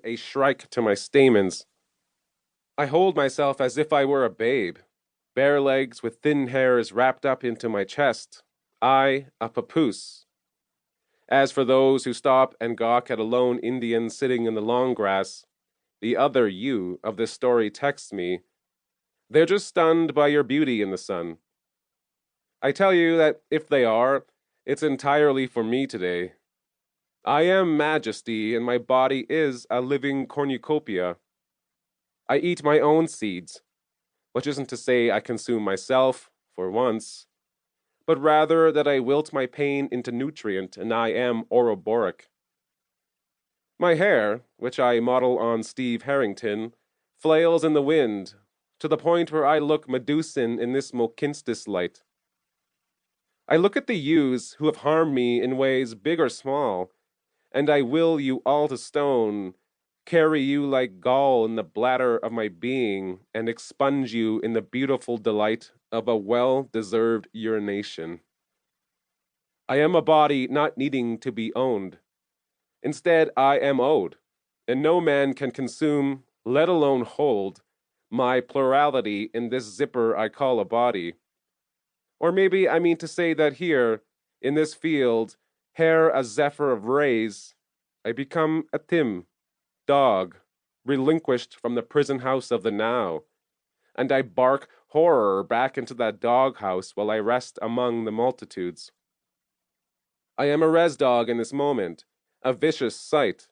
a shrike to my stamens. I hold myself as if I were a babe, bare legs with thin hairs wrapped up into my chest, I a papoose. As for those who stop and gawk at a lone Indian sitting in the long grass, the other you of this story texts me, they're just stunned by your beauty in the sun. I tell you that if they are, it's entirely for me today. I am majesty, and my body is a living cornucopia. I eat my own seeds, which isn't to say I consume myself, for once, but rather that I wilt my pain into nutrient, and I am oroboric. My hair, which I model on Steve Harrington, flails in the wind, to the point where I look Medusan in this Mokinstis light. I look at the yous who have harmed me in ways big or small, and I will you all to stone, carry you like gall in the bladder of my being, and expunge you in the beautiful delight of a well-deserved urination. I am a body not needing to be owned. Instead, I am owed, and no man can consume, let alone hold, my plurality in this zipper I call a body. Or maybe I mean to say that here, in this field, hair a zephyr of rays, I become a Tim, dog, relinquished from the prison house of the now, and I bark horror back into that dog house while I rest among the multitudes. I am a res dog in this moment, a vicious sight.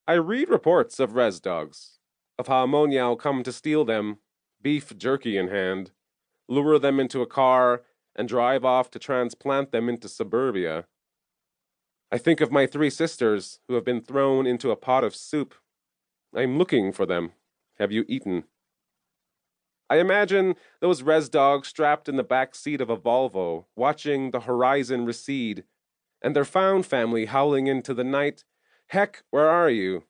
I read reports of res dogs, of how Monial come to steal them, beef jerky in hand, lure them into a car, and drive off to transplant them into suburbia. I think of my 3 sisters who have been thrown into a pot of soup. I'm looking for them. Have you eaten? I imagine those res dogs strapped in the back seat of a Volvo, watching the horizon recede, and their found family howling into the night, "Heck, where are you?"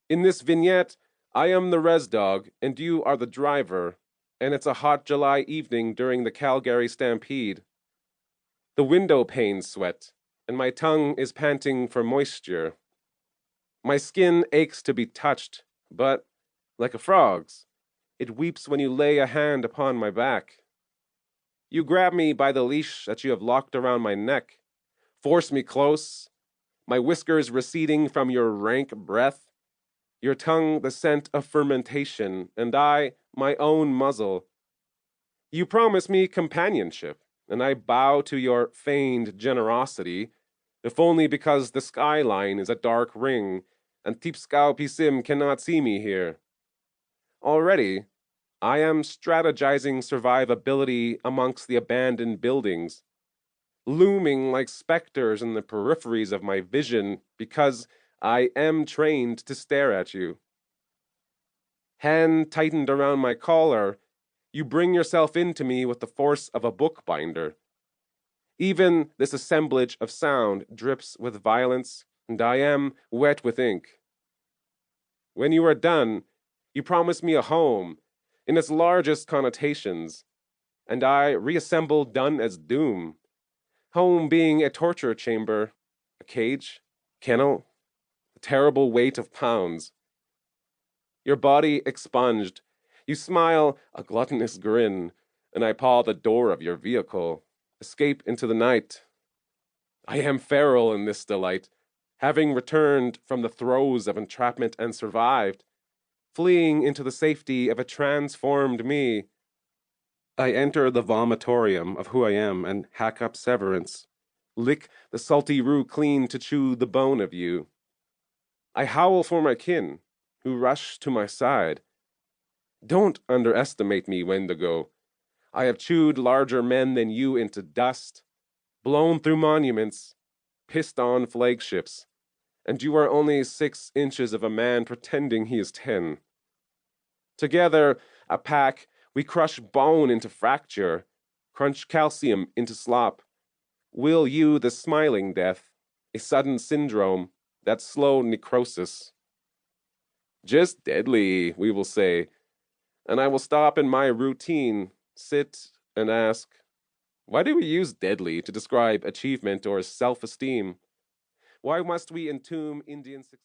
In this vignette, I am the res dog, and you are the driver, and it's a hot July evening during the Calgary Stampede. The window panes sweat, and my tongue is panting for moisture. My skin aches to be touched, but, like a frog's, it weeps when you lay a hand upon my back. You grab me by the leash that you have locked around my neck, force me close, my whiskers receding from your rank breath, your tongue the scent of fermentation, and I, my own muzzle. You promise me companionship, and I bow to your feigned generosity, if only because the skyline is a dark ring, and Tipskau Pisim cannot see me here. Already, I am strategizing survivability amongst the abandoned buildings, looming like specters in the peripheries of my vision because I am trained to stare at you. Hand tightened around my collar, you bring yourself into me with the force of a bookbinder. Even this assemblage of sound drips with violence, and I am wet with ink. When you are done, you promise me a home, in its largest connotations, and I reassemble done as doom. Home being a torture chamber, a cage, kennel, a terrible weight of pounds. Your body expunged, you smile a gluttonous grin, and I paw the door of your vehicle, escape into the night. I am feral in this delight, having returned from the throes of entrapment and survived, fleeing into the safety of a transformed me. I enter the vomitorium of who I am and hack up severance, lick the salty rue clean to chew the bone of you. I howl for my kin, who rush to my side. Don't underestimate me, Wendigo. I have chewed larger men than you into dust, blown through monuments, pissed on flagships, and you are only 6 inches of a man pretending he is 10. Together, a pack, we crush bone into fracture, crunch calcium into slop. Will you the smiling death, a sudden syndrome, that slow necrosis? Just deadly, we will say, and I will stop in my routine, sit, and ask, why do we use deadly to describe achievement or self-esteem? Why must we entomb Indian success?